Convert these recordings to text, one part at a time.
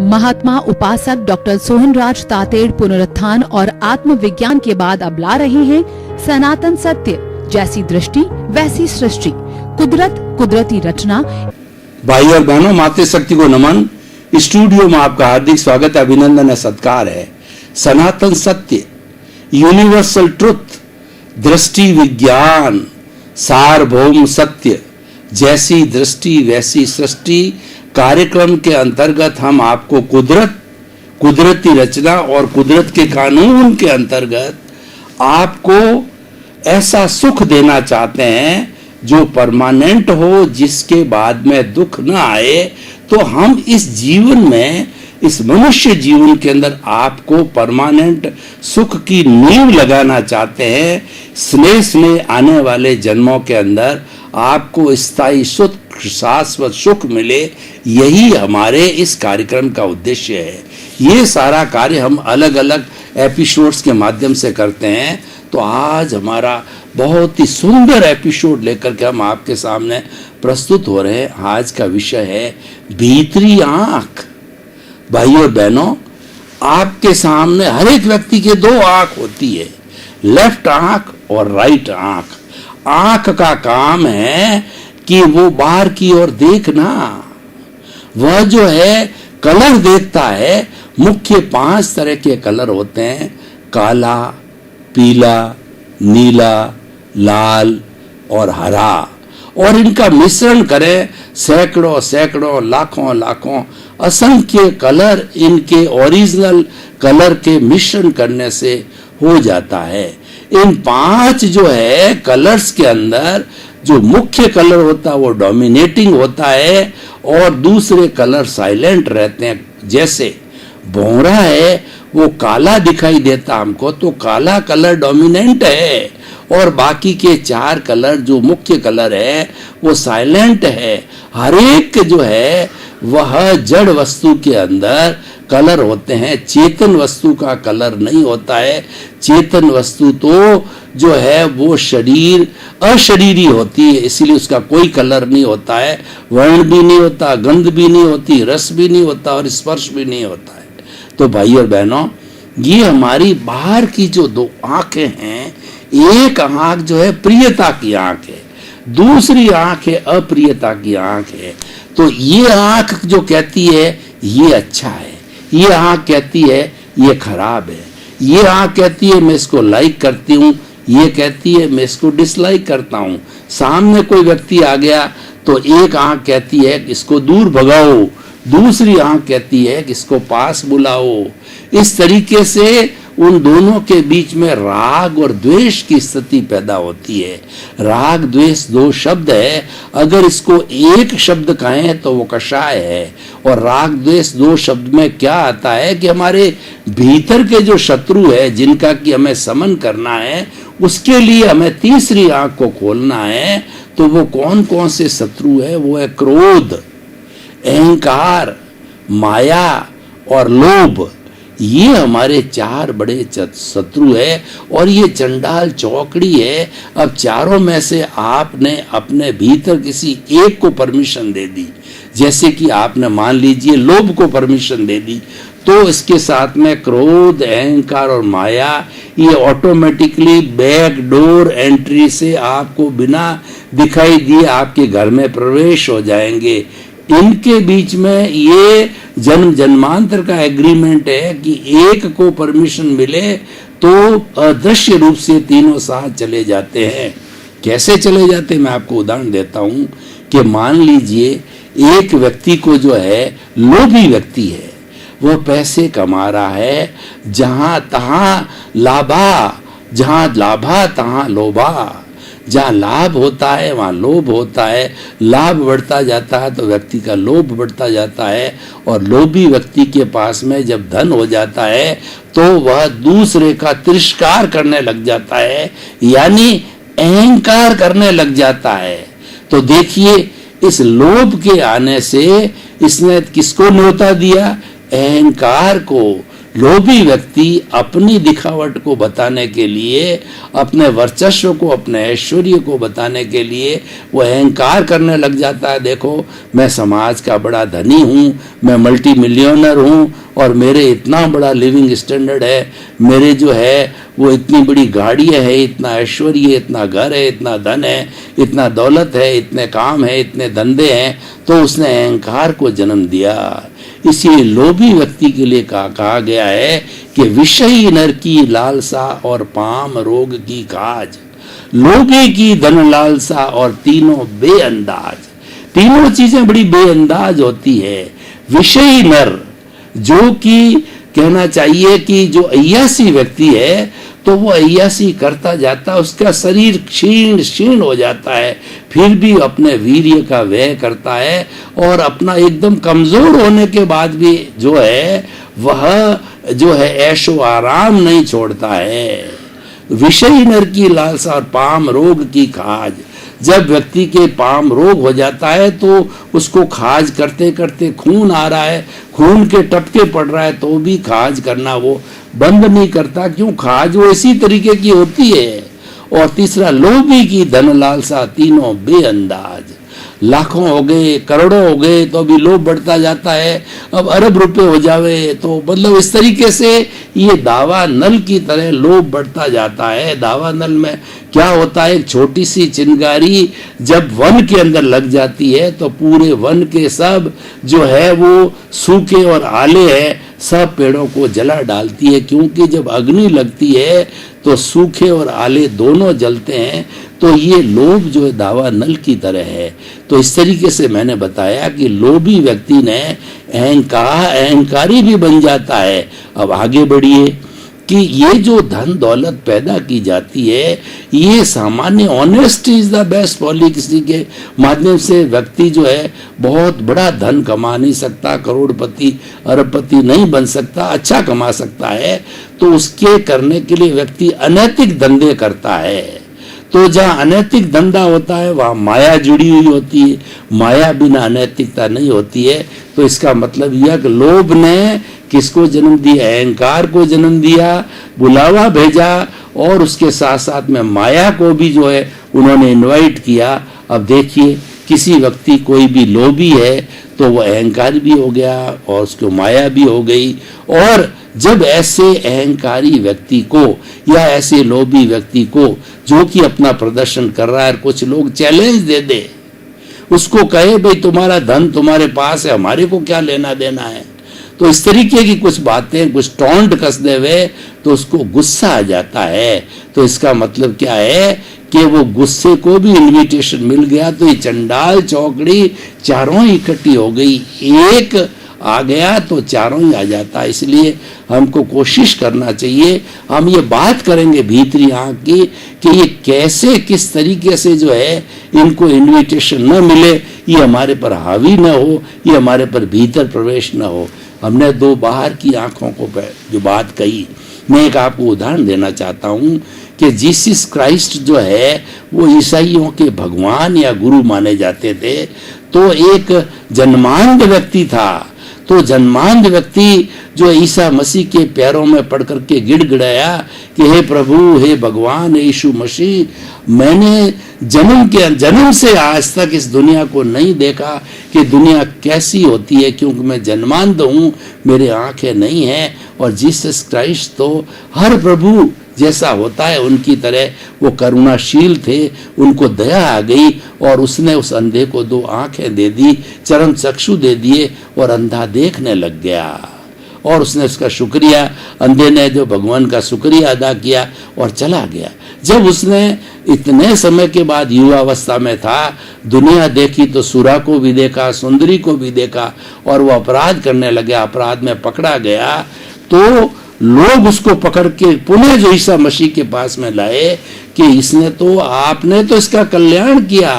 महात्मा उपासक डॉक्टर सोहनराज तातेड़ पुनरुत्थान और आत्मविज्ञान के बाद अब ला रहे हैं सनातन सत्य, जैसी दृष्टि वैसी सृष्टि, कुदरत कुदरती रचना। भाई और बहनों, मातृशक्ति को नमन। स्टूडियो में आपका हार्दिक स्वागत है, अभिनंदन है, सत्कार है। सनातन सत्य, यूनिवर्सल ट्रुथ, दृष्टि विज्ञान, सार्वभौम सत्य, जैसी दृष्टि वैसी सृष्टि कार्यक्रम के अंतर्गत हम आपको कुदरत, कुदरती रचना और कुदरत के कानून के अंतर्गत आपको ऐसा सुख देना चाहते हैं जो परमानेंट हो, जिसके बाद में दुख न आए। तो हम इस जीवन में, इस मनुष्य जीवन के अंदर आपको परमानेंट सुख की नींव लगाना चाहते हैं। स्नेह स्नेह आने वाले जन्मों के अंदर आपको स्थायी सुख, शाश्वत सुख मिले, यही हमारे इस कार्यक्रम का उद्देश्य है। ये सारा कार्य हम अलग अलग एपिसोड्स के माध्यम से करते हैं। तो आज हमारा बहुत ही सुंदर एपिसोड लेकर के हम आपके सामने प्रस्तुत हो रहे हैं। आज का विषय है भीतरी आंख। भाई और बहनों, आपके सामने हर एक व्यक्ति के दो आंख होती है, लेफ्ट आंख और राइट आंख। आंख का काम है कि वो बाहर की ओर देखना, वह जो है कलर देखता है। मुख्य 5 तरह के कलर होते हैं, काला, पीला, नीला, लाल और हरा। और इनका मिश्रण करें सैकड़ों सैकड़ों, लाखों लाखों, असंख्य कलर इनके ओरिजिनल कलर के मिश्रण करने से हो जाता है। इन 5 जो है कलर्स के अंदर जो मुख्य कलर होता है वो डोमिनेटिंग होता है और दूसरे कलर साइलेंट रहते हैं। जैसे भौरा है वो काला दिखाई देता हमको, तो काला कलर डोमिनेंट है और बाकी के 4 कलर जो मुख्य कलर है वो साइलेंट है। हर एक जो है वह जड़ वस्तु के अंदर कलर होते हैं, चेतन वस्तु का कलर नहीं होता है। चेतन वस्तु तो जो है वो शरीर अशरीरी होती है, इसीलिए उसका कोई कलर नहीं होता है। वर्ण भी नहीं होता, गंध भी नहीं होती, रस भी नहीं होता और स्पर्श भी नहीं होता है। तो भाई और बहनों, ये हमारी बाहर की जो 2 आंखें हैं, एक आंख जो है प्रियता की आंख है, दूसरी आंख है अप्रियता की आंख है। तो ये आंख जो कहती है ये अच्छा है, ये आंख कहती है ये खराब है, ये आंख कहती है मैं इसको लाइक करती हूँ, ये कहती है मैं इसको डिसलाइक करता हूँ। सामने कोई व्यक्ति आ गया तो एक आंख कहती है कि इसको दूर भगाओ, दूसरी आंख कहती है कि इसको पास बुलाओ। इस तरीके से उन दोनों के बीच में राग और द्वेष की स्थिति पैदा होती है। राग द्वेष 2 शब्द है, अगर इसको एक शब्द कहें तो वो कषाय है। और राग द्वेष 2 शब्द में क्या आता है कि हमारे भीतर के जो शत्रु है, जिनका कि हमें समन करना है, उसके लिए हमें तीसरी आंख को खोलना है। तो वो कौन कौन से शत्रु है? वो है क्रोध, अहंकार, माया और लोभ। ये हमारे 4 बड़े शत्रु है और ये चंडाल चौकड़ी है। अब चारों में से आपने अपने भीतर किसी एक को परमिशन दे दी, जैसे कि आपने मान लीजिए लोभ को परमिशन दे दी, तो इसके साथ में क्रोध, अहंकार और माया ये ऑटोमेटिकली बैक डोर एंट्री से आपको बिना दिखाई दिए आपके घर में प्रवेश हो जाएंगे। इनके बीच में ये जन्म जन्मांतर का एग्रीमेंट है कि एक को परमिशन मिले तो अदृश्य रूप से तीनों साथ चले जाते हैं। कैसे चले जाते हैं मैं आपको उदाहरण देता हूं कि मान लीजिए एक व्यक्ति को जो है लोभी व्यक्ति है, वो पैसे कमा रहा है, जहां लाभा तहां लोभा। जहाँ लाभ होता है वहाँ लोभ होता है, लाभ बढ़ता जाता है तो व्यक्ति का लोभ बढ़ता जाता है। और लोभी व्यक्ति के पास में जब धन हो जाता है तो वह दूसरे का तिरस्कार करने लग जाता है, यानी अहंकार करने लग जाता है। तो देखिए, इस लोभ के आने से इसने किसको न्योता दिया? अहंकार को। लोभी व्यक्ति अपनी दिखावट को बताने के लिए, अपने वर्चस्व को, अपने ऐश्वर्य को बताने के लिए वो अहंकार करने लग जाता है। देखो, मैं समाज का बड़ा धनी हूँ, मैं मल्टी मिलियनर हूँ और मेरे इतना बड़ा लिविंग स्टैंडर्ड है, मेरे जो है वो इतनी बड़ी गाड़ियाँ है, इतना ऐश्वर्य, इतना घर है, इतना धन है, इतना दौलत है, इतने काम है, इतने धंधे हैं। तो उसने अहंकार को जन्म दिया। इसीलिए लोभी व्यक्ति के लिए कहा गया है कि विषयी नर की लालसा और पाम रोग की काज, लोभी की धन लालसा और तीनों बेअंदाज। तीनों चीजें बड़ी बेअंदाज होती है। विषयी नर, जो कि कहना चाहिए कि जो अय्यासी व्यक्ति है तो वो अय्यासी करता जाता, उसका शरीर क्षीण हो जाता है, फिर भी अपने वीर्य का व्यय करता है और अपना एकदम कमजोर होने के बाद भी जो है वह जो है ऐशो आराम नहीं छोड़ता है। विषयी नर की लालसा और पाम रोग की खाज। जब व्यक्ति के पाम रोग हो जाता है तो उसको खाज करते करते खून आ रहा है, खून के टपके पड़ रहा है, तो भी खाज करना वो बंद नहीं करता। क्यों? खाज वो इसी तरीके की होती है। और तीसरा, लोभी की धन लालसा, तीनों बेअंदाज। लाखों हो गए, करोड़ों हो गए तो अभी लोभ बढ़ता जाता है, अब अरब रुपए हो जावे तो मतलब इस तरीके से ये दावा नल की तरह लोभ बढ़ता जाता है। दावा नल में क्या होता है, एक छोटी सी चिंगारी जब वन के अंदर लग जाती है तो पूरे वन के सब जो है वो सूखे और आले है, सब पेड़ों को जला डालती है। क्योंकि जब अग्नि लगती है तो सूखे और आले दोनों जलते हैं। तो ये लोभ जो है दावा नल की तरह है। तो इस तरीके से मैंने बताया कि लोभी व्यक्ति ने अहंकारी भी बन जाता है। अब आगे बढ़िए कि ये जो धन दौलत पैदा की जाती है, ये सामान्य honesty is the best policy के माध्यम से व्यक्ति जो है बहुत बड़ा धन कमा नहीं सकता, करोड़पति अरबपति नहीं बन सकता, अच्छा कमा सकता है। तो उसके करने के लिए व्यक्ति अनैतिक धंधे करता है। तो जहाँ अनैतिक धंधा होता है वहाँ माया जुड़ी हुई होती है। माया बिना अनैतिकता नहीं होती है। तो इसका मतलब यह कि लोभ ने किसको जन्म दिया? अहंकार को जन्म दिया, बुलावा भेजा और उसके साथ साथ में माया को भी जो है उन्होंने इनवाइट किया। अब देखिए, किसी व्यक्ति कोई भी लोभी है तो वह अहंकार भी हो गया और उसको माया भी हो गई। और जब ऐसे अहंकारी व्यक्ति को या ऐसे लोभी व्यक्ति को जो कि अपना प्रदर्शन कर रहा है, कुछ लोग चैलेंज दे दे, उसको कहे भाई तुम्हारा धन तुम्हारे पास है, हमारे को क्या लेना देना है, तो इस तरीके की कुछ बातें, कुछ टॉन्ट कस देवे तो उसको गुस्सा आ जाता है। तो इसका मतलब क्या है कि वो गुस्से को भी इनविटेशन मिल गया। तो ये चंडाल चौकड़ी चारों ही इकट्ठी हो गई, एक आ गया तो चारों ही आ जाता। इसलिए हमको कोशिश करना चाहिए, हम ये बात करेंगे भीतरी आंख की कि ये कैसे किस तरीके से जो है इनको इनविटेशन न मिले, ये हमारे पर हावी न हो, ये हमारे पर भीतर प्रवेश न हो। हमने दो बाहर की आंखों को जो बात कही, मैं एक आपको उदाहरण देना चाहता हूँ कि जीसस क्राइस्ट जो है वो ईसाइयों के भगवान या गुरु माने जाते थे। तो एक जन्मांध व्यक्ति था। तो जन्मांध व्यक्ति जो ईसा मसीह के पैरों में पड़ करके गिड़गिड़ाया कि हे प्रभु, हे भगवान, हे यीशु मसीह, मैंने जन्म से आज तक इस दुनिया को नहीं देखा कि दुनिया कैसी होती है, क्योंकि मैं जन्मांध हूँ, मेरे आंखें नहीं हैं। और जीसस क्राइस्ट तो हर प्रभु जैसा होता है उनकी तरह वो करुणाशील थे, उनको दया आ गई और उसने उस अंधे को दो आंखें दे दी, चरण चक्षु दे दिए और अंधा देखने लग गया। और उसने उसका शुक्रिया, अंधे ने जो भगवान का शुक्रिया अदा किया और चला गया। जब उसने इतने समय के बाद युवावस्था में था, दुनिया देखी तो सुरा को भी देखा, सुंदरी को भी देखा और वो अपराध करने लगे, अपराध में पकड़ा गया। तो लोग उसको पकड़ के पुनः जो ईसा मसीह के पास में लाए कि इसने तो, आपने तो इसका कल्याण किया,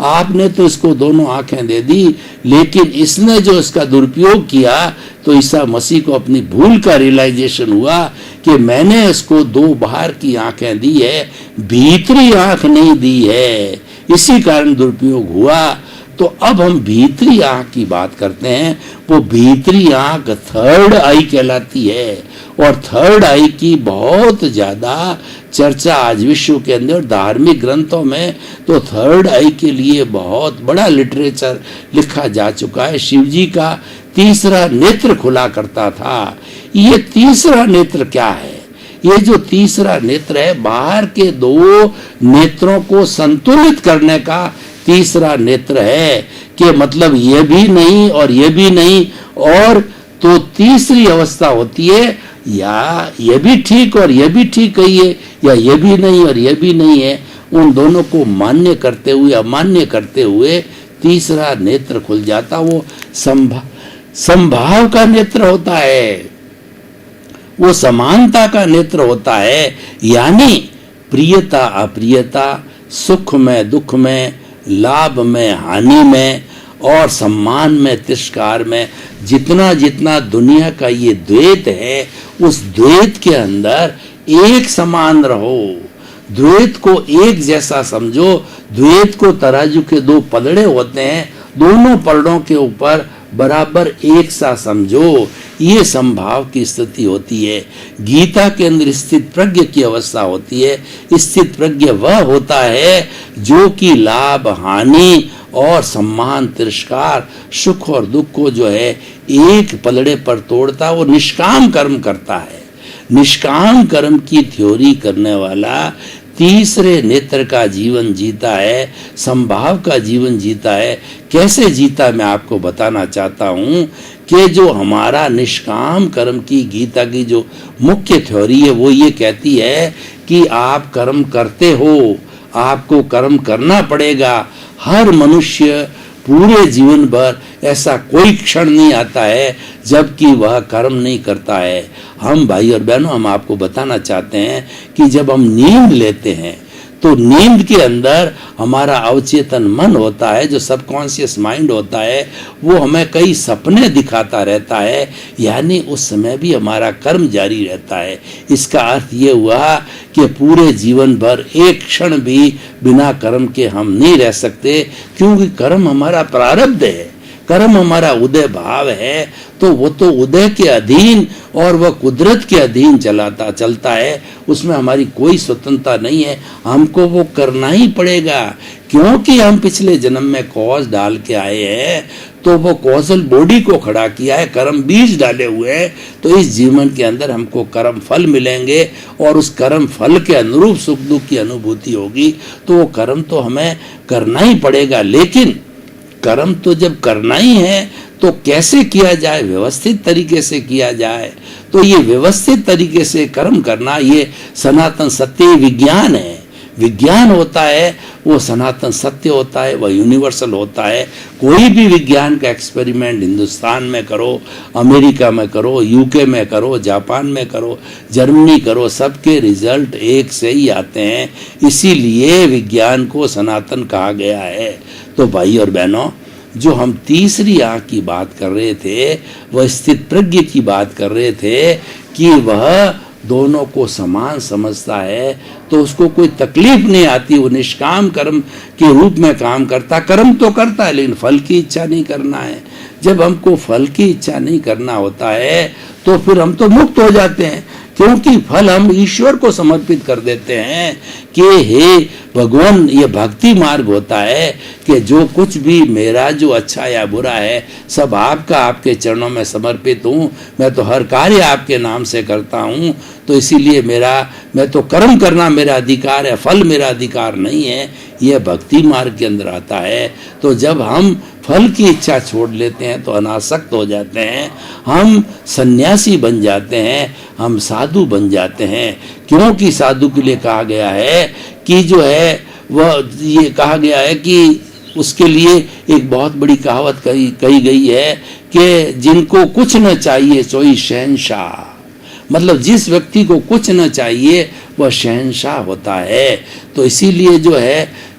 आपने तो इसको दोनों आंखें दे दी, लेकिन इसने जो इसका दुरुपयोग किया। तो ईसा मसीह को अपनी भूल का रियलाइजेशन हुआ कि मैंने इसको दो बाहर की आंखें दी है, भीतरी आंख नहीं दी है, इसी कारण दुरुपयोग हुआ। तो अब हम भीतरी आंख की बात करते हैं। वो भीतरी आंख थर्ड आई कहलाती है, और थर्ड आई की बहुत ज्यादा चर्चा आज विश्व के अंदर धार्मिक ग्रंथों में तो थर्ड आई के लिए बहुत बड़ा लिटरेचर लिखा जा चुका है। शिव जी का तीसरा नेत्र खुला करता था। ये तीसरा नेत्र क्या है? ये जो तीसरा नेत्र है बाहर के दो नेत्रों को संतुलित करने का तीसरा नेत्र है, कि मतलब ये भी नहीं और ये भी नहीं, और तो तीसरी अवस्था होती है या ये भी ठीक और ये भी ठीक है, या ये भी नहीं और ये भी नहीं है। उन दोनों को मान्य करते हुए अमान्य करते हुए तीसरा नेत्र खुल जाता। वो संभाव का नेत्र होता है, वो समानता का नेत्र होता है। यानी प्रियता अप्रियता, सुख में दुख में, लाभ में हानि में, और सम्मान में तिरस्कार में, जितना जितना दुनिया का ये द्वैत है, उस द्वैत के अंदर एक समान रहो, द्वैत को एक जैसा समझो। द्वैत को तराजू के दो पलड़े होते हैं, दोनों पलड़ों के ऊपर बराबर एक सा समझो। ये संभाव की स्थिति होती है। गीता के अंदर स्थित प्रज्ञ की अवस्था होती है। स्थित प्रज्ञ वह होता है जो कि लाभ हानि और सम्मान तिरस्कार, सुख और दुख को जो है एक पलड़े पर तोड़ता, वो निष्काम कर्म करता है। निष्काम कर्म की थ्योरी करने वाला तीसरे नेत्र का जीवन जीता है, संभाव का जीवन जीता है। कैसे जीता मैं आपको बताना चाहता हूं कि जो हमारा निष्काम कर्म की गीता की जो मुख्य थ्योरी है वो ये कहती है कि आप कर्म करते हो, आपको कर्म करना पड़ेगा। हर मनुष्य पूरे जीवन भर ऐसा कोई क्षण नहीं आता है जबकि वह कर्म नहीं करता है। हम भाई और बहनों, हम आपको बताना चाहते हैं कि जब हम नींद लेते हैं तो नींद के अंदर हमारा अवचेतन मन होता है, जो सबकॉन्शियस माइंड होता है, वो हमें कई सपने दिखाता रहता है। यानी उस समय भी हमारा कर्म जारी रहता है। इसका अर्थ ये हुआ कि पूरे जीवन भर एक क्षण भी बिना कर्म के हम नहीं रह सकते, क्योंकि कर्म हमारा प्रारब्ध है, कर्म हमारा उदय भाव है। तो वो तो उदय के अधीन और वह कुदरत के अधीन चलता है, उसमें हमारी कोई स्वतंत्रता नहीं है। हमको वो करना ही पड़ेगा, क्योंकि हम पिछले जन्म में कॉज डाल के आए हैं, तो वो कॉजल बॉडी को खड़ा किया है, कर्म बीज डाले हुए हैं। तो इस जीवन के अंदर हमको कर्म फल मिलेंगे, और उस कर्म फल के अनुरूप सुख दुख की अनुभूति होगी। तो वो कर्म तो हमें करना ही पड़ेगा। लेकिन कर्म तो जब करना ही है तो कैसे किया जाए? व्यवस्थित तरीके से किया जाए। तो ये व्यवस्थित तरीके से कर्म करना, ये सनातन सत्य विज्ञान है। विज्ञान होता है वो सनातन सत्य होता है, वह यूनिवर्सल होता है। कोई भी विज्ञान का एक्सपेरिमेंट हिंदुस्तान में करो, अमेरिका में करो, यूके में करो, जापान में करो, जर्मनी करो, सबके रिजल्ट एक से ही आते हैं। इसीलिए विज्ञान को सनातन कहा गया है। तो भाई और बहनों, जो हम तीसरी आंख की बात कर रहे थे, वह स्थित प्रज्ञ की बात कर रहे थे कि वह दोनों को समान समझता है, तो उसको कोई तकलीफ नहीं आती। वो निष्काम कर्म के रूप में काम करता, कर्म तो करता है लेकिन फल की इच्छा नहीं करना है। जब हमको फल की इच्छा नहीं करना होता है तो फिर हम तो मुक्त हो जाते हैं, क्योंकि फल हम ईश्वर को समर्पित कर देते हैं कि हे भगवान, ये भक्ति मार्ग होता है कि जो कुछ भी मेरा जो अच्छा या बुरा है सब आपका, आपके चरणों में समर्पित हूँ। मैं तो हर कार्य आपके नाम से करता हूँ। तो इसीलिए मैं तो कर्म करना मेरा अधिकार है, फल मेरा अधिकार नहीं है। यह भक्ति मार्ग के अंदर आता है। तो जब हम फल की इच्छा छोड़ लेते हैं तो अनासक्त हो जाते हैं, हम सन्यासी बन जाते हैं, हम साधु बन जाते हैं। क्योंकि साधु के लिए कहा गया है कि जो है वह, ये कहा गया है कि उसके लिए एक बहुत बड़ी कहावत कही गई है कि जिनको कुछ न चाहिए सोई शहंशाह। मतलब जिस व्यक्ति को कुछ न चाहिए वह शहंशाह होता है। तो इसीलिए जो है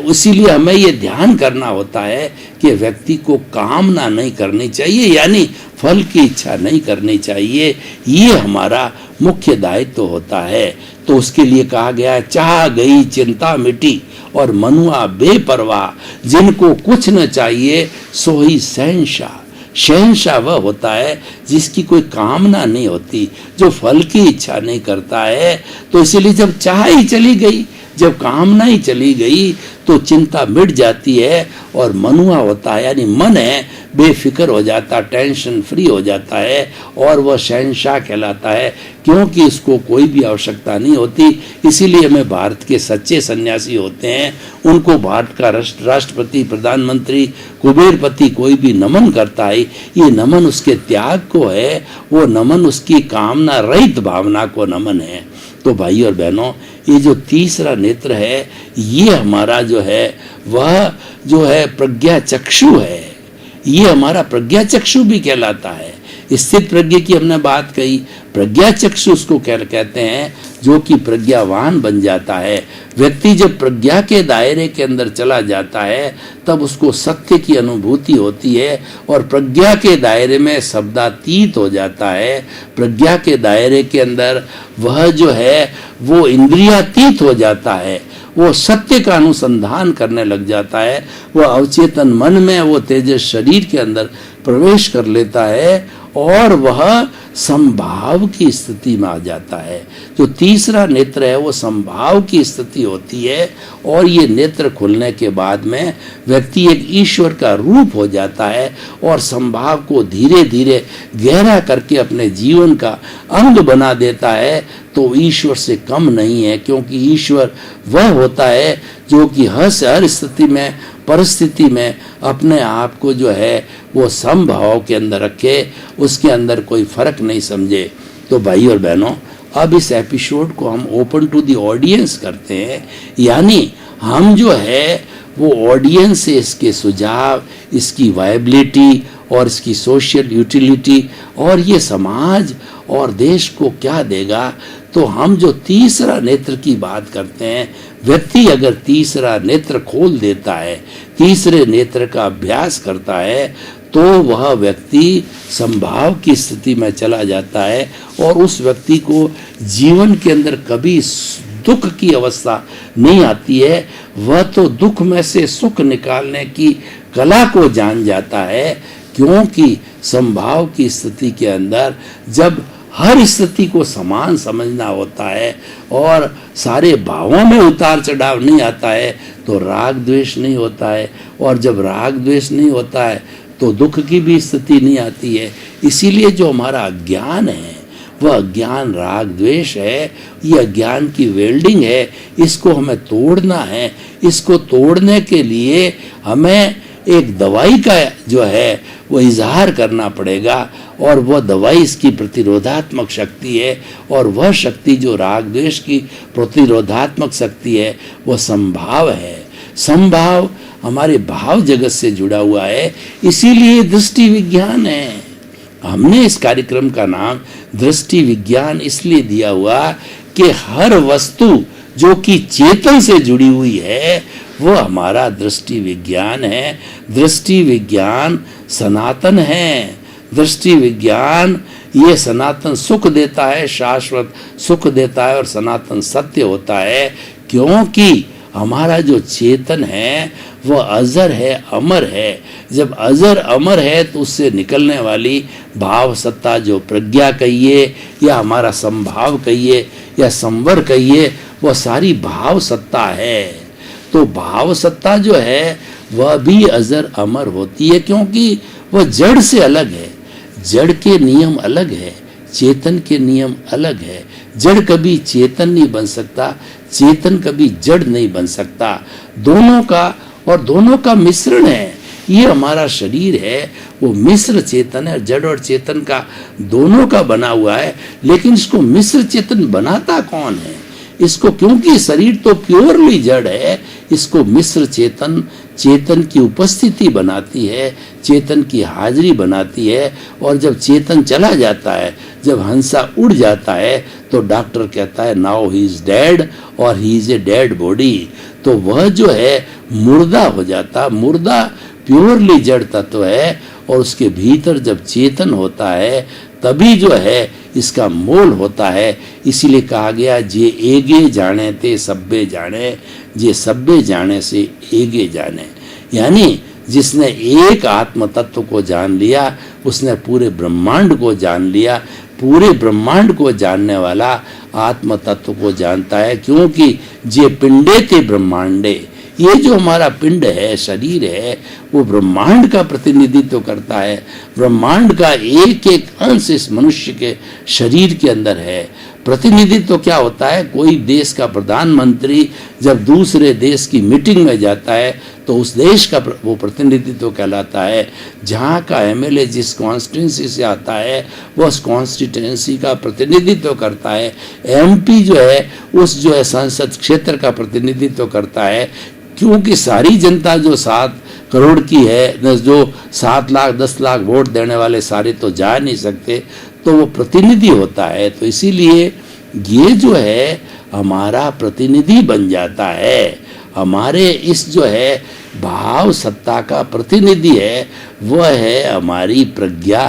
इसीलिए हमें ये ध्यान करना होता है कि व्यक्ति को कामना नहीं करनी चाहिए, यानी फल की इच्छा नहीं करनी चाहिए। ये हमारा मुख्य दायित्व होता है। तो उसके लिए कहा गया है, चाह गई चिंता मिटी और मनुआ बेपरवाह, जिनको कुछ न चाहिए सो ही शहंशाह। शहंशाह वह होता है जिसकी कोई कामना नहीं होती, जो फल की इच्छा नहीं करता है। तो इसलिए जब चाह ही चली गई, जब कामना ही चली गई, तो चिंता मिट जाती है और मनुआ होता है, यानी मन है, बेफिक्र हो जाता, टेंशन फ्री हो जाता है और वह शहंशाह कहलाता है, क्योंकि इसको कोई भी आवश्यकता नहीं होती। इसीलिए हमें भारत के सच्चे सन्यासी होते हैं, उनको भारत का राष्ट्रपति, प्रधानमंत्री, कुबेरपति कोई भी नमन करता है, ये नमन उसके त्याग को है, वो नमन उसकी कामना रहित भावना को नमन है। तो भाई और बहनों, ये जो तीसरा नेत्र है, ये हमारा जो है वह जो है प्रज्ञा चक्षु है, ये हमारा प्रज्ञा चक्षु भी कहलाता है। स्थित प्रज्ञा की हमने बात कही, प्रज्ञा चक्षु उसको कहते हैं जो कि प्रज्ञावान बन जाता है। व्यक्ति जब प्रज्ञा के दायरे के अंदर चला जाता है तब उसको सत्य की अनुभूति होती है और प्रज्ञा के दायरे में शब्दातीत हो जाता है। प्रज्ञा के दायरे के अंदर वह जो है वो इंद्रियातीत हो जाता है, वो सत्य का अनुसंधान करने लग जाता है, वो अवचेतन मन में, वो तेजस शरीर के अंदर प्रवेश कर लेता है और वह संभाव की स्थिति में आ जाता है। जो तीसरा नेत्र है वो संभाव की स्थिति होती है और ये नेत्र खुलने के बाद में व्यक्ति एक ईश्वर का रूप हो जाता है और संभाव को धीरे धीरे गहरा करके अपने जीवन का अंग बना देता है। तो ईश्वर से कम नहीं है, क्योंकि ईश्वर वह होता है जो कि हर स्थिति में, परिस्थिति में अपने आप को जो है वो समभाव के अंदर रखे, उसके अंदर कोई फर्क नहीं समझे। तो भाई और बहनों, अब इस एपिसोड को हम ओपन टू द ऑडियंस करते हैं, यानी हम जो है वो ऑडियंस से इसके सुझाव, इसकी वायबिलिटी और इसकी सोशल यूटिलिटी और ये समाज और देश को क्या देगा। तो हम जो तीसरा नेत्र की बात करते हैं, व्यक्ति अगर तीसरा नेत्र खोल देता है, तीसरे नेत्र का अभ्यास करता है, तो वह व्यक्ति संभाव की स्थिति में चला जाता है और उस व्यक्ति को जीवन के अंदर कभी दुख की अवस्था नहीं आती है। वह तो दुख में से सुख निकालने की कला को जान जाता है, क्योंकि संभाव की स्थिति के अंदर जब हर स्थिति को समान समझना होता है और सारे भावों में उतार चढ़ाव नहीं आता है, तो राग द्वेष नहीं होता है, और जब राग द्वेष नहीं होता है तो दुख की भी स्थिति नहीं आती है। इसीलिए जो हमारा अज्ञान है वह अज्ञान राग द्वेष है, ये अज्ञान की वेल्डिंग है, इसको हमें तोड़ना है। इसको तोड़ने के लिए हमें एक दवाई का जो है वो इजहार करना पड़ेगा और वह दवाई इसकी प्रतिरोधात्मक शक्ति है, और वह शक्ति जो राग द्वेष की प्रतिरोधात्मक शक्ति है वो संभाव है। संभाव हमारे भाव जगत से जुड़ा हुआ है, इसीलिए दृष्टि विज्ञान है। हमने इस कार्यक्रम का नाम दृष्टि विज्ञान इसलिए दिया हुआ कि हर वस्तु जो कि चेतन से जुड़ी हुई है वो हमारा दृष्टि विज्ञान है। दृष्टि विज्ञान सनातन है। दृष्टि विज्ञान ये सनातन सुख देता है, शाश्वत सुख देता है और सनातन सत्य होता है, क्योंकि हमारा जो चेतन है वह अजर है, अमर है। जब अजर अमर है तो उससे निकलने वाली भाव सत्ता, जो प्रज्ञा कहिए या हमारा संभाव कहिए या संवर कहिए, वह सारी भाव सत्ता है। तो भाव सत्ता जो है वह भी अजर अमर होती है, क्योंकि वह जड़ से अलग है। जड़ के नियम अलग है, चेतन के नियम अलग है। जड़ कभी चेतन नहीं बन सकता, चेतन कभी जड़ नहीं बन सकता। दोनों का और दोनों का मिश्रण है। ये हमारा शरीर है वो मिश्र चेतन है, जड़ और चेतन का दोनों का बना हुआ है। लेकिन इसको मिश्र चेतन बनाता कौन है? इसको, क्योंकि शरीर तो प्योरली जड़ है, इसको मिश्र चेतन, चेतन की उपस्थिति बनाती है, चेतन की हाजिरी बनाती है। और जब चेतन चला जाता है, जब हंसा उड़ जाता है, तो डॉक्टर कहता है नाउ ही इज डेड और he is a dead body. तो वह जो है मुर्दा हो जाता। मुर्दा प्योरली जड़ तत्व है और उसके भीतर जब चेतन होता है तभी जो है इसका मोल होता है। इसीलिए कहा गया जे एगे जाने ते सब्बे जाने, जे सब्बे जाने से एगे जाने। यानी जिसने एक आत्म तत्व को जान लिया उसने पूरे ब्रह्मांड को जान लिया। पूरे ब्रह्मांड को जानने वाला आत्म तत्व को जानता है, क्योंकि जे पिंडे ते ब्रह्मांडे, ये जो हमारा पिंड है, शरीर है, वो ब्रह्मांड का प्रतिनिधित्व करता है। ब्रह्मांड का एक एक अंश इस मनुष्य के शरीर के अंदर है। प्रतिनिधित्व क्या होता है? कोई देश का प्रधानमंत्री जब दूसरे देश की मीटिंग में जाता है तो उस देश का वो प्रतिनिधित्व कहलाता है। जहाँ का एमएलए जिस कॉन्स्टिट्यूंसी से आता है वो उस कॉन्स्टिट्यूंसी का प्रतिनिधित्व करता है। एमपी जो है उस जो है संसद क्षेत्र का प्रतिनिधित्व करता है, क्योंकि सारी जनता जो 7 करोड़ की है, जो 7 लाख 10 लाख वोट देने वाले सारे तो जा नहीं सकते, तो वो प्रतिनिधि होता है। तो इसीलिए ये जो है हमारा प्रतिनिधि बन जाता है। हमारे इस जो है भाव सत्ता का प्रतिनिधि है, वह है हमारी प्रज्ञा।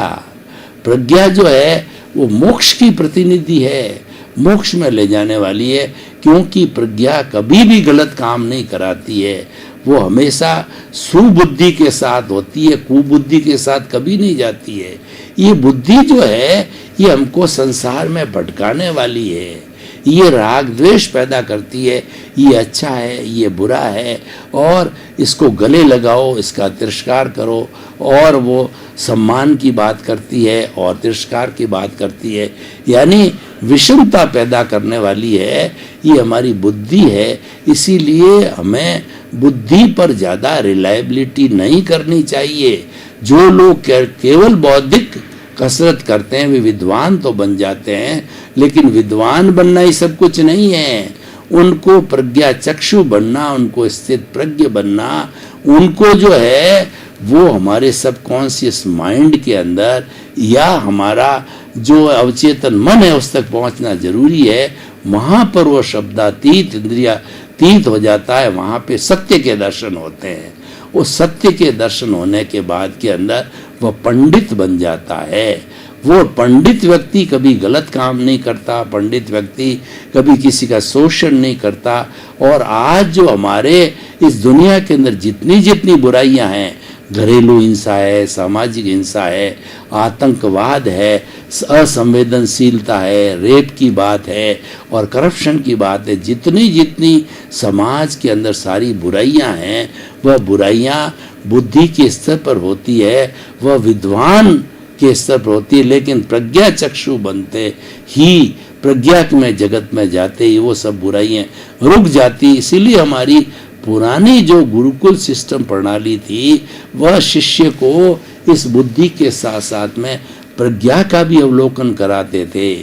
प्रज्ञा जो है वो मोक्ष की प्रतिनिधि है, मोक्ष में ले जाने वाली है, क्योंकि प्रज्ञा कभी भी गलत काम नहीं कराती है। वो हमेशा सुबुद्धि के साथ होती है, कुबुद्धि के साथ कभी नहीं जाती है। ये बुद्धि जो है ये हमको संसार में भटकाने वाली है, ये राग द्वेष पैदा करती है, ये अच्छा है, ये बुरा है, और इसको गले लगाओ, इसका तिरस्कार करो, और वो सम्मान की बात करती है और तिरस्कार की बात करती है, यानी विषमता पैदा करने वाली है। ये हमारी बुद्धि है। इसीलिए हमें बुद्धि पर ज़्यादा रिलायबिलिटी नहीं करनी चाहिए। जो लोग केवल बौद्धिक कसरत करते हैं वे विद्वान तो बन जाते हैं, लेकिन विद्वान बनना ही सब कुछ नहीं है। उनको प्रज्ञा चक्षु बनना, उनको स्थित प्रज्ञ बनना, उनको जो है वो हमारे सबकॉन्शियस माइंड के अंदर या हमारा जो अवचेतन मन है उस तक पहुंचना जरूरी है। वहां पर वो शब्दातीत इंद्रियातीत हो जाता है, वहां पे सत्य के दर्शन होते हैं। उस सत्य के दर्शन होने के बाद के अंदर वह पंडित बन जाता है। वो पंडित व्यक्ति कभी गलत काम नहीं करता, पंडित व्यक्ति कभी किसी का शोषण नहीं करता। और आज जो हमारे इस दुनिया के अंदर जितनी जितनी बुराइयां हैं, घरेलू हिंसा है, सामाजिक हिंसा है, आतंकवाद है, असंवेदनशीलता है, रेप की बात है और करप्शन की बात है, जितनी जितनी समाज के अंदर सारी बुराइयां हैं, वह बुराइयां बुद्धि के स्तर पर होती है, वह विद्वान के स्तर पर होती है। लेकिन प्रज्ञा चक्षु बनते ही, प्रज्ञा में जगत में जाते ही वो सब बुराइयां रुक जाती। इसीलिए हमारी पुरानी जो गुरुकुल सिस्टम प्रणाली थी वह शिष्य को इस बुद्धि के साथ साथ में प्रज्ञा का भी अवलोकन कराते थे,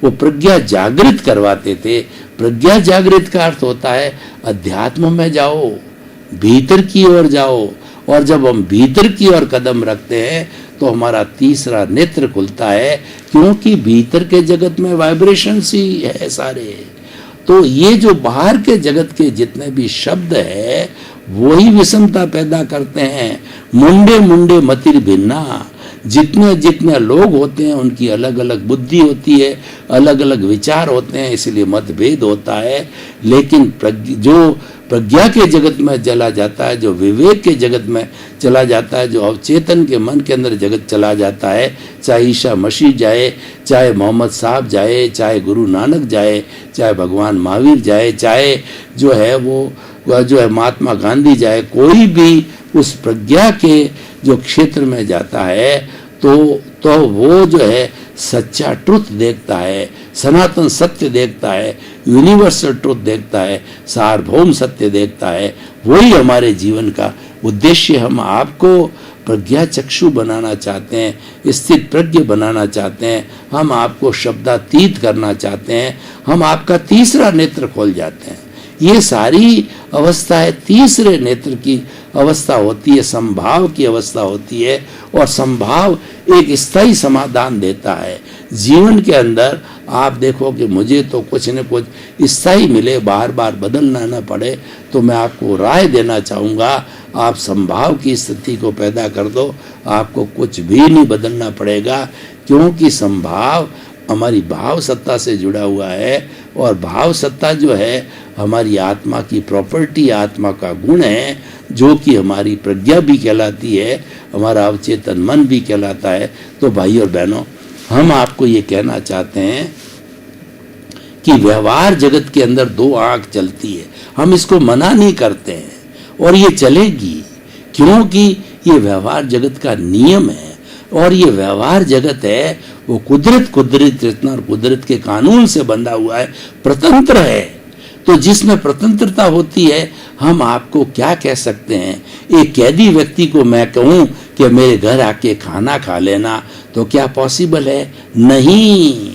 वो प्रज्ञा जागृत करवाते थे। प्रज्ञा जागृत का अर्थ होता है अध्यात्म में जाओ, भीतर की ओर जाओ, और जब हम भीतर की ओर कदम रखते हैं तो हमारा तीसरा नेत्र खुलता है, क्योंकि भीतर के जगत में वाइब्रेशंस ही है सारे। तो ये जो बाहर के जगत के जितने भी शब्द है वही विषमता पैदा करते हैं। मुंडे मुंडे मतिर भिन्ना, जितने जितने लोग होते हैं उनकी अलग अलग बुद्धि होती है, अलग अलग विचार होते हैं, इसलिए मतभेद होता है। लेकिन जो प्रज्ञा के जगत में चला जाता है, जो विवेक के जगत में चला जाता है, जो अवचेतन के मन के अंदर जगत चला जाता है, चाहे ईसा मसीह जाए, चाहे मोहम्मद साहब जाए, चाहे गुरु नानक जाए, चाहे भगवान महावीर जाए, चाहे जो है वो जो है महात्मा गांधी जाए, कोई भी उस प्रज्ञा के जो क्षेत्र में जाता है तो वो जो है सच्चा ट्रुथ देखता है, सनातन सत्य देखता है, यूनिवर्सल ट्रुथ देखता है, सार्वभौम सत्य देखता है। वही हमारे जीवन का उद्देश्य। हम आपको प्रज्ञा चक्षु बनाना चाहते हैं, स्थित प्रज्ञ बनाना चाहते हैं, हम आपको शब्दातीत करना चाहते हैं, हम आपका तीसरा नेत्र खोल जाते हैं। ये सारी अवस्था है, तीसरे नेत्र की अवस्था होती है, संभाव की अवस्था होती है, और संभाव एक स्थायी समाधान देता है। जीवन के अंदर आप देखो कि मुझे तो कुछ न कुछ स्थायी मिले, बार बार बदलना न पड़े, तो मैं आपको राय देना चाहूँगा, आप संभाव की स्थिति को पैदा कर दो, आपको कुछ भी नहीं बदलना पड़ेगा, क्योंकि संभाव हमारी भाव सत्ता से जुड़ा हुआ है, और भाव सत्ता जो है हमारी आत्मा की प्रॉपर्टी, आत्मा का गुण है, जो कि हमारी प्रज्ञा भी कहलाती है, हमारा अवचेतन मन भी कहलाता है। तो भाई और बहनों, हम आपको ये कहना चाहते हैं कि व्यवहार जगत के अंदर दो आंख चलती है, हम इसको मना नहीं करते हैं और ये चलेगी, क्योंकि ये व्यवहार जगत का नियम है। और ये व्यवहार जगत है वो कुदरत रचना और कुदरत के कानून से बंधा हुआ है, स्वतंत्र है। तो जिसमें स्वतंत्रता होती है, हम आपको क्या कह सकते हैं? एक कैदी व्यक्ति को मैं कहूं कि मेरे घर आके खाना खा लेना, तो क्या पॉसिबल है? नहीं,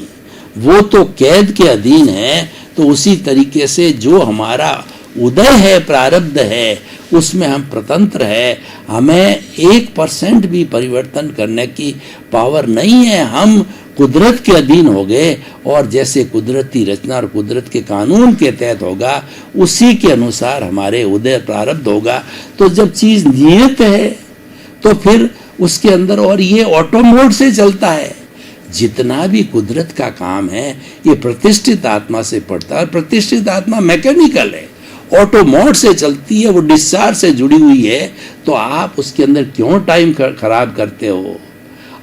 वो तो कैद के अधीन है। तो उसी तरीके से जो हमारा उदय है, प्रारब्ध है, उसमें हम स्वतंत्र है। हमें 1% भी परिवर्तन करने की पावर नहीं है। हम कुदरत के अधीन हो गए, और जैसे कुदरती रचना और कुदरत के कानून के तहत होगा, उसी के अनुसार हमारे उदय प्रारब्ध होगा। तो जब चीज नियत है तो फिर उसके अंदर, और ये ऑटो मोड से चलता है, जितना भी कुदरत का काम है ये प्रतिष्ठित आत्मा से पड़ता है। प्रतिष्ठित आत्मा मैकेनिकल है, ऑटो मोड से चलती है, वो डिस्चार्ज से जुड़ी हुई है। तो आप उसके अंदर क्यों टाइम खराब करते हो?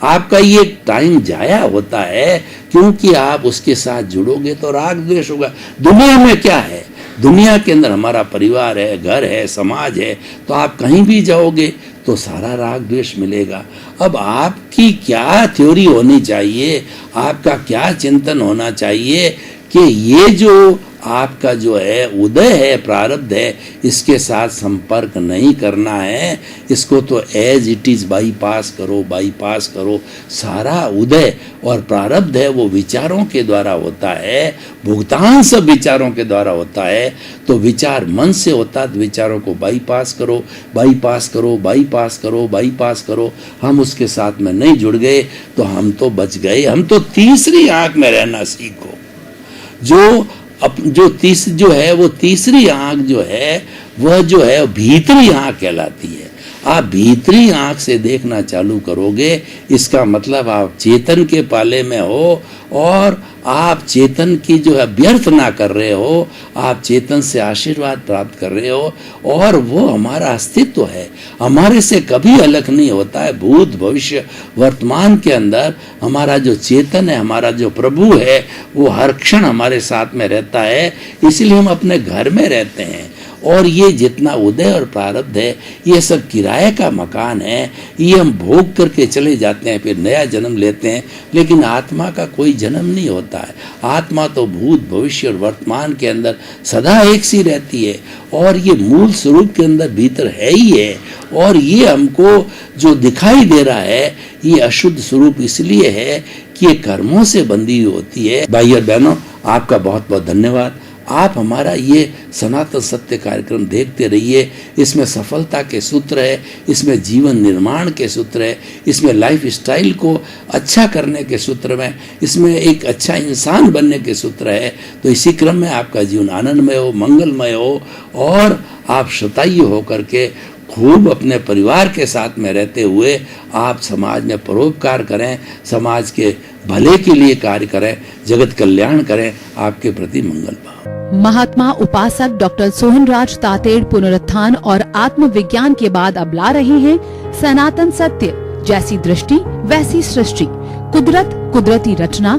आपका ये टाइम जाया होता है, क्योंकि आप उसके साथ जुड़ोगे तो राग द्वेष होगा। दुनिया में क्या है? दुनिया के अंदर हमारा परिवार है, घर है, समाज है, तो आप कहीं भी जाओगे तो सारा राग द्वेष मिलेगा। अब आपकी क्या थ्योरी होनी चाहिए, आपका क्या चिंतन होना चाहिए कि ये जो आपका जो है उदय है, प्रारब्ध है, इसके साथ संपर्क नहीं करना है। इसको तो एज इट इज बाईपास करो। सारा उदय और प्रारब्ध है वो विचारों के द्वारा होता है, भुगतान सब विचारों के द्वारा होता है। तो विचार मन से होता है, तो विचारों को बाईपास करो। हम उसके साथ में नहीं जुड़ गए तो हम तो बच गए। हम तो तीसरी आंख में रहना सीखो। वो तीसरी आंख जो है, वह जो है भीतरी आंख कहलाती है। आप भीतरी आंख से देखना चालू करोगे, इसका मतलब आप चेतन के पाले में हो, और आप चेतन की जो है व्यर्थ ना कर रहे हो, आप चेतन से आशीर्वाद प्राप्त कर रहे हो, और वो हमारा अस्तित्व है, हमारे से कभी अलग नहीं होता है। भूत भविष्य वर्तमान के अंदर हमारा जो चेतन है, हमारा जो प्रभु है, वो हर क्षण हमारे साथ में रहता है। इसलिए हम अपने घर में रहते हैं, और ये जितना उदय और प्रारब्ध है, ये सब किराए का मकान है। ये हम भोग करके चले जाते हैं, फिर नया जन्म लेते हैं, लेकिन आत्मा का कोई जन्म नहीं होता है। आत्मा तो भूत भविष्य और वर्तमान के अंदर सदा एक सी रहती है, और ये मूल स्वरूप के अंदर भीतर है ही है। और ये हमको जो दिखाई दे रहा है, ये अशुद्ध स्वरूप इसलिए है कि ये कर्मों से बंधी हुई होती है। भाई और बहनों, आपका बहुत बहुत धन्यवाद। आप हमारा ये सनातन सत्य कार्यक्रम देखते रहिए। इसमें सफलता के सूत्र है, इसमें जीवन निर्माण के सूत्र है, इसमें लाइफ स्टाइल को अच्छा करने के सूत्र में, इसमें एक अच्छा इंसान बनने के सूत्र है। तो इसी क्रम में आपका जीवन आनंदमय हो, मंगलमय हो, और आप शतायु होकर के खूब अपने परिवार के साथ में रहते हुए आप समाज में परोपकार करें, समाज के भले के लिए कार्य करें, जगत कल्याण करें। आपके प्रति मंगल भाव। महात्मा उपासक डॉक्टर सोहनराज तातेड़ पुनरुत्थान और आत्मविज्ञान के बाद अब ला रहे हैं सनातन सत्य, जैसी दृष्टि वैसी सृष्टि, कुदरत, कुदरती रचना